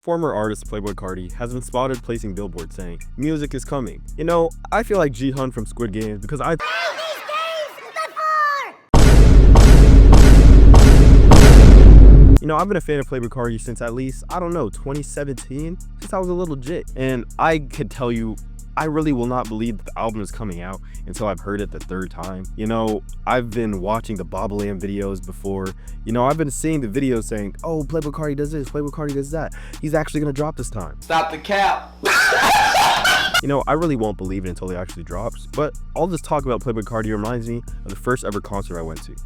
Former artist Playboi Carti has been spotted placing billboards saying, "Music is coming." You know, I feel like Ji-hun from Squid Games because I've been a fan of Playboi Carti since at least, I don't know, 2017, since I was a little jit. And I could tell you, I really will not believe that the album is coming out until I've heard it the third time. You know, I've been watching the Bobbleland videos before. You know, I've been seeing the videos saying, oh, Playboi Carti does this, Playboi Carti does that. He's actually gonna drop this time. Stop the cap. You know, I really won't believe it until it actually drops. But all this talk about Playboi Carti reminds me of the first ever concert I went to.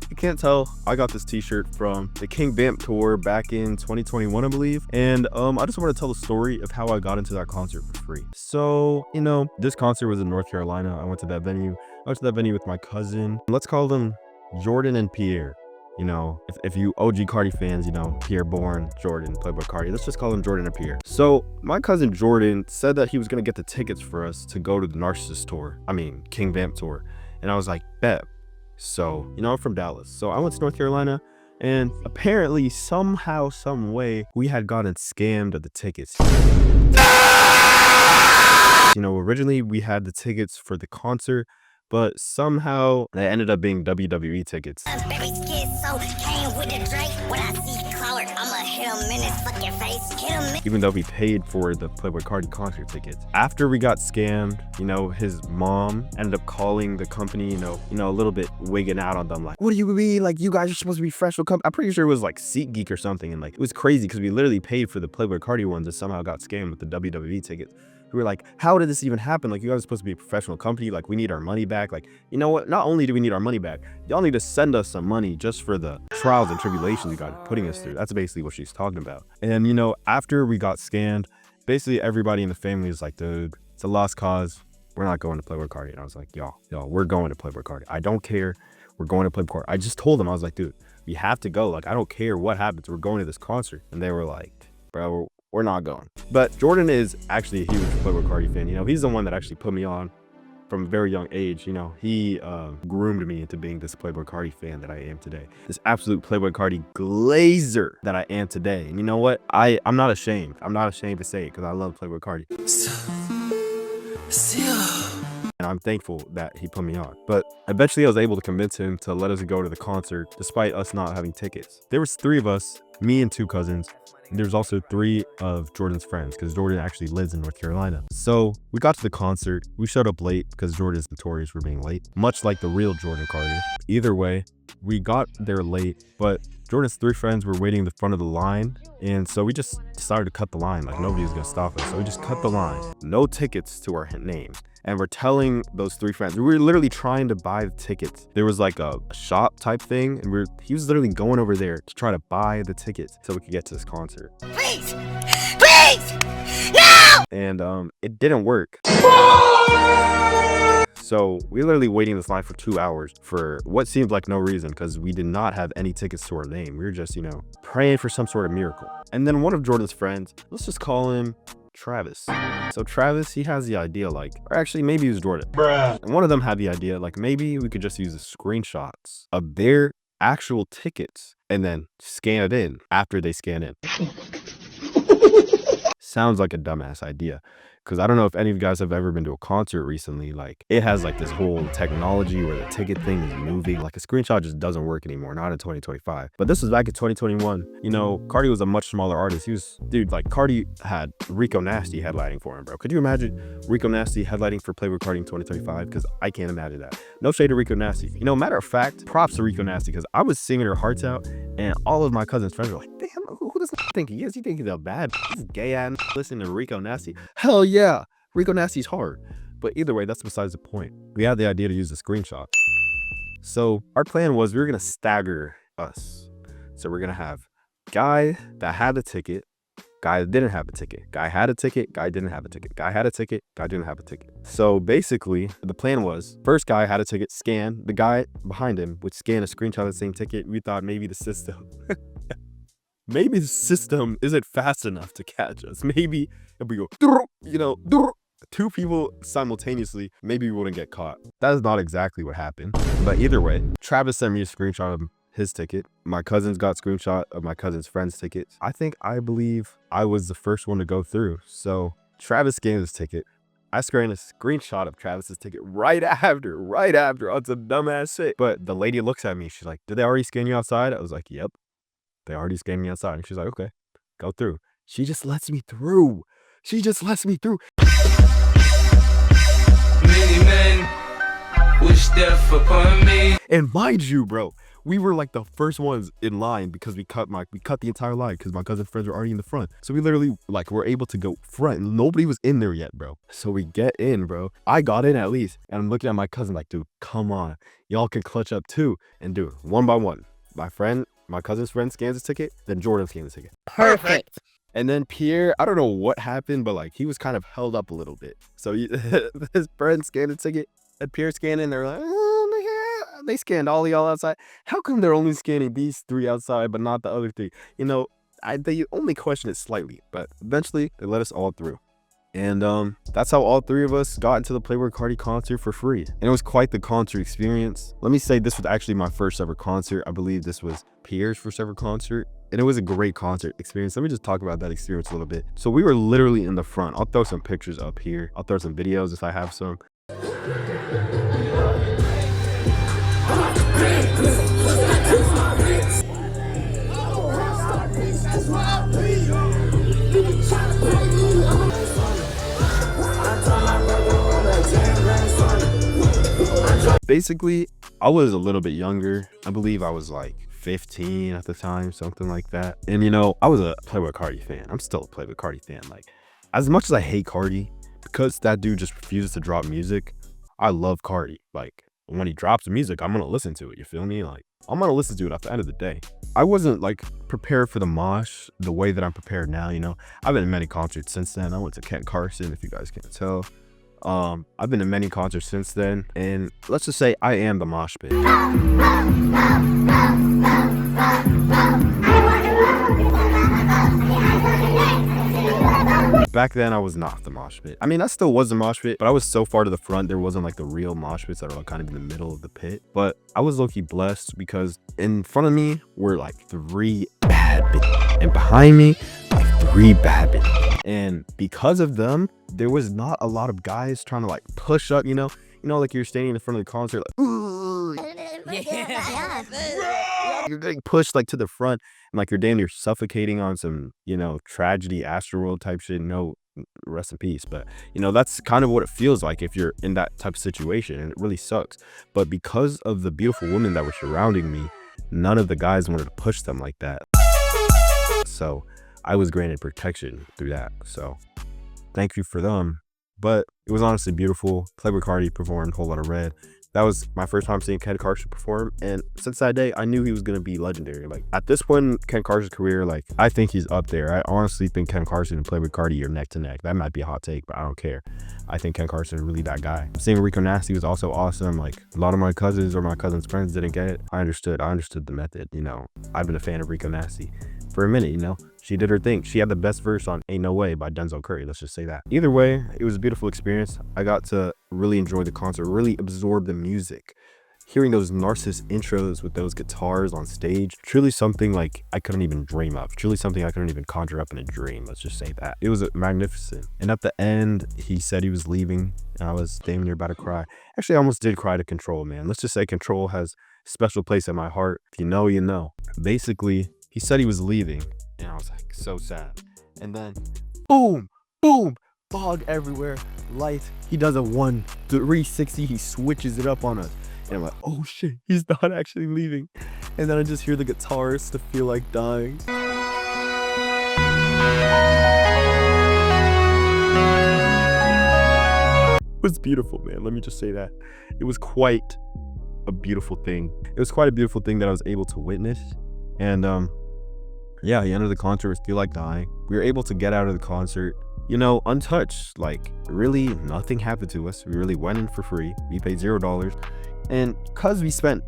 You can't tell, I got this t-shirt from the King Bamp tour back in 2021, I believe. And I just want to tell the story of how I got into that concert for free. So, you know, this concert was in North Carolina. I went to that venue. With my cousin. Let's call them Jordan and Pierre. You know, if you OG Carti fans, you know, Pierre Bourne, Jordan, Playboi Carti, let's just call them Jordan and Pierre. So my cousin Jordan said that he was going to get the tickets for us to go to the Narcissist tour. King Bamp tour. And I was like, bet. So, you know, I'm from Dallas. So I went to North Carolina, and apparently, somehow, some way, we had gotten scammed of the tickets. You know, originally we had the tickets for the concert, but somehow they ended up being WWE tickets. Even though we paid for the Playboi Carti concert tickets. After we got scammed, you know, his mom ended up calling the company, you know, a little bit wigging out on them. Like, what do you mean? Like, you guys are supposed to be fresh. I'm pretty sure it was like SeatGeek or something. And like, it was crazy because we literally paid for the Playboi Carti ones and somehow got scammed with the WWE tickets. We were like, how did this even happen? Like, you guys are supposed to be a professional company. Like, we need our money back. Like, you know what? Not only do we need our money back, y'all need to send us some money just for the trials and tribulations you guys are putting us through. That's basically what she's talking about. And, you know, after we got scammed, basically everybody in the family is like, dude, it's a lost cause. We're not going to Playboi Carti. And I was like, y'all, we're going to Playboi Carti. I don't care. We're going to Playboi Carti. I just told them, I was like, dude, we have to go. Like, I don't care what happens. We're going to this concert. And they were like, bro, we're not going. But Jordan is actually a huge Playboi Carti fan. You know, he's the one that actually put me on from a very young age. You know, he groomed me into being this Playboi Carti fan that I am today. This absolute Playboi Carti glazer that I am today. And you know what? I'm not ashamed. I'm not ashamed to say it because I love Playboi Carti. And I'm thankful that he put me on. But eventually I was able to convince him to let us go to the concert despite us not having tickets. There was 3 of us, me and 2 cousins. There's also 3 of Jordan's friends because Jordan actually lives in North Carolina. So we got to the concert. We showed up late because Jordan is notorious for being late, much like the real Jordan Carti. Either way, we got there late, but Jordan's 3 friends were waiting in the front of the line. And so we just decided to cut the line. Like, nobody was going to stop us. So we just cut the line. No tickets to our names. And we're telling those 3 friends, we were literally trying to buy the tickets. There was like a shop type thing, and he was literally going over there to try to buy the tickets so we could get to this concert. Please, no! And it didn't work. So we literally waiting in this line for 2 hours for what seemed like no reason because we did not have any tickets to our name. We were just, you know, praying for some sort of miracle. And then one of Jordan's friends, let's just call him Travis. So Travis, he has the idea like, or actually maybe it was Jordan. Bruh. And one of them had the idea like maybe we could just use the screenshots of their actual tickets and then scan it in after they scan in. Sounds like a dumbass idea. Because I don't know if any of you guys have ever been to a concert recently. Like, it has like this whole technology where the ticket thing is moving. Like, a screenshot just doesn't work anymore, not in 2025. But this was back in 2021. You know, Carti was a much smaller artist. Dude, like, Carti had Rico Nasty headlining for him, bro. Could you imagine Rico Nasty headlining for Playboi Carti in 2025? Because I can't imagine that. No shade to Rico Nasty. You know, matter of fact, props to Rico Nasty because I was singing her hearts out and all of my cousin's friends were like, damn, who does he think he is? He think he's a bad, gay ass listening to Rico Nasty. Hell yeah, Rico Nasty's hard. But either way, that's besides the point. We had the idea to use the screenshot. So our plan was we were gonna stagger us. So we're gonna have guy that had the ticket, guy that didn't have a ticket, guy had a ticket, guy didn't have a ticket, guy had a ticket, guy didn't have a ticket. So basically the plan was first guy had a ticket, scan, the guy behind him would scan a screenshot of the same ticket. We thought maybe the system maybe the system isn't fast enough to catch us. Maybe if we go, you know, 2 people simultaneously, maybe we wouldn't get caught. That is not exactly what happened. But either way, Travis sent me a screenshot of his ticket. My cousins got screenshot of my cousin's friend's tickets. I believe I was the first one to go through. So Travis scanned his ticket. I scanned a screenshot of Travis's ticket right after on some dumbass shit. But the lady looks at me. She's like, did they already scan you outside? I was like, yep, they already scanned me outside. And she's like, okay, go through. She just lets me through. Many men wish death upon me. And mind you, bro, we were like the first ones in line because we cut the entire line because my cousin's friends were already in the front. So we literally were able to go front. Nobody was in there yet, bro. So we get in, bro. I got in at least. And I'm looking at my cousin like, dude, come on. Y'all can clutch up too. And dude, one by one, my cousin's friend scans his ticket, then Jordan scans the ticket. Perfect. And then Pierre, I don't know what happened, but he was kind of held up a little bit. So his friend scanned the ticket, and Pierre scanned it, and they're like, oh, yeah. They scanned all y'all outside. How come they're only scanning these 3 outside, but not the other 3? They only question it slightly, but eventually they let us all through. And that's how all 3 of us got into the Playboi Carti concert for free. And it was quite the concert experience. Let me say this was actually my first ever concert. I believe this was Pierre's first ever concert. And it was a great concert experience. Let me just talk about that experience a little bit. So we were literally in the front. I'll throw some pictures up here. I'll throw some videos if I have some. Basically, I was a little bit younger. I believe I was like 15 at the time, something like that. And I was a Playboi Carti fan. I'm still a Playboi Carti fan. As much as I hate Carti, because that dude just refuses to drop music, I love Carti. When he drops music, I'm gonna listen to it. You feel me? I'm gonna listen to it at the end of the day. I wasn't prepared for the mosh the way that I'm prepared now. I've been in many concerts since then. I went to Ken Carson, if you guys can't tell. I've been to many concerts since then, and let's just say I am the mosh pit. Back then, I was not the mosh pit. I mean, I still was the mosh pit, but I was so far to the front, there wasn't the real mosh pits that are kind of in the middle of the pit. But I was low-key blessed because in front of me were 3 bad bitches, and behind me, 3 bad bitches. And because of them, there was not a lot of guys trying to push up, you're standing in front of the concert, ooh. You're getting pushed to the front, and you're damn near suffocating on some, tragedy, Astroworld type shit. No, rest in peace. But that's kind of what it feels like if you're in that type of situation, and it really sucks. But because of the beautiful women that were surrounding me, none of the guys wanted to push them like that. So I was granted protection through that. So thank you for them. But it was honestly beautiful. Playboi Carti performed Whole Lotta Red. That was my first time seeing Ken Carson perform, and since that day, I knew he was gonna be legendary. At this point in Ken Carson's career, I think he's up there. I honestly think Ken Carson and Playboi Carti are neck to neck. That might be a hot take, but I don't care. I think Ken Carson is really that guy. Seeing Rico Nasty was also awesome. A lot of my cousins or my cousins' friends didn't get it. I understood the method. I've been a fan of Rico Nasty for a minute. She did her thing. She had the best verse on Ain't No Way by Denzel Curry. Let's just say that. Either way, it was a beautiful experience. I got to really enjoy the concert, really absorb the music. Hearing those Narcissus intros with those guitars on stage, truly something I couldn't even dream of. Truly something I couldn't even conjure up in a dream. Let's just say that. It was magnificent. And at the end, he said he was leaving, and I was damn near about to cry. Actually, I almost did cry to Control, man. Let's just say Control has a special place in my heart. If you know, you know. Basically, he said he was leaving. And I was so sad. And then, boom, boom, fog everywhere, light. He does a 360, he switches it up on us. And I'm like, oh shit, he's not actually leaving. And then I just hear the guitars to feel like dying. It was beautiful, man. Let me just say that. It was quite a beautiful thing. It was quite a beautiful thing that I was able to witness. And, yeah, the end of the concert was feel like dying. We were able to get out of the concert, untouched. Really nothing happened to us. We really went in for free. We paid $0. And because we spent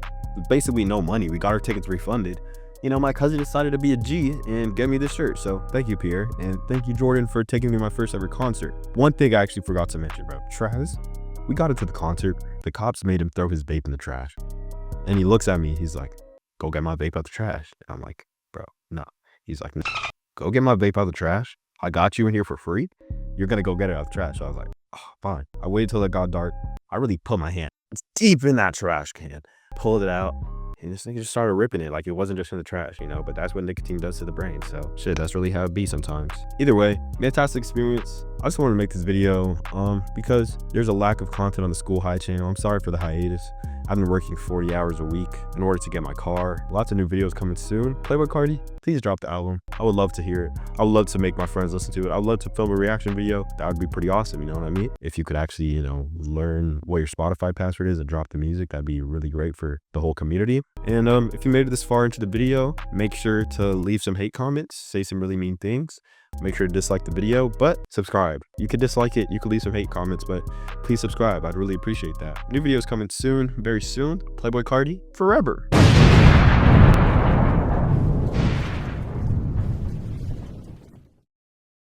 basically no money, we got our tickets refunded. My cousin decided to be a G and get me this shirt. So thank you, Pierre. And thank you, Jordan, for taking me to my first ever concert. One thing I actually forgot to mention, bro. Travis, we got into the concert. The cops made him throw his vape in the trash. And he looks at me. He's like, go get my vape out the trash. And I'm like, bro, no. He's like, no, go get my vape out the trash. I got you in here for free. You're gonna go get it out the trash. So I was like, oh, fine. I waited till it got dark. I really put my hand deep in that trash can, pulled it out, and this thing just started ripping it. Like, it wasn't just in the trash, you know, but that's what nicotine does to the brain. So shit, that's really how it be sometimes. Either way, fantastic experience. I just wanted to make this video because there's a lack of content on the School High channel. I'm sorry for the hiatus. I've been working 40 hours a week in order to get my car. Lots of new videos coming soon. Playboi Carti, please drop the album. I would love to hear it. I would love to make my friends listen to it. I would love to film a reaction video. That would be pretty awesome, you know what I mean? If you could actually, you know, learn what your Spotify password is and drop the music, that'd be really great for the whole community. And if you made it this far into the video, make sure to leave some hate comments, say some really mean things. Make sure to dislike the video, but subscribe. You could dislike it, you could leave some hate comments, but please subscribe. I'd really appreciate that. New videos coming soon, very soon. Playboi Carti, forever.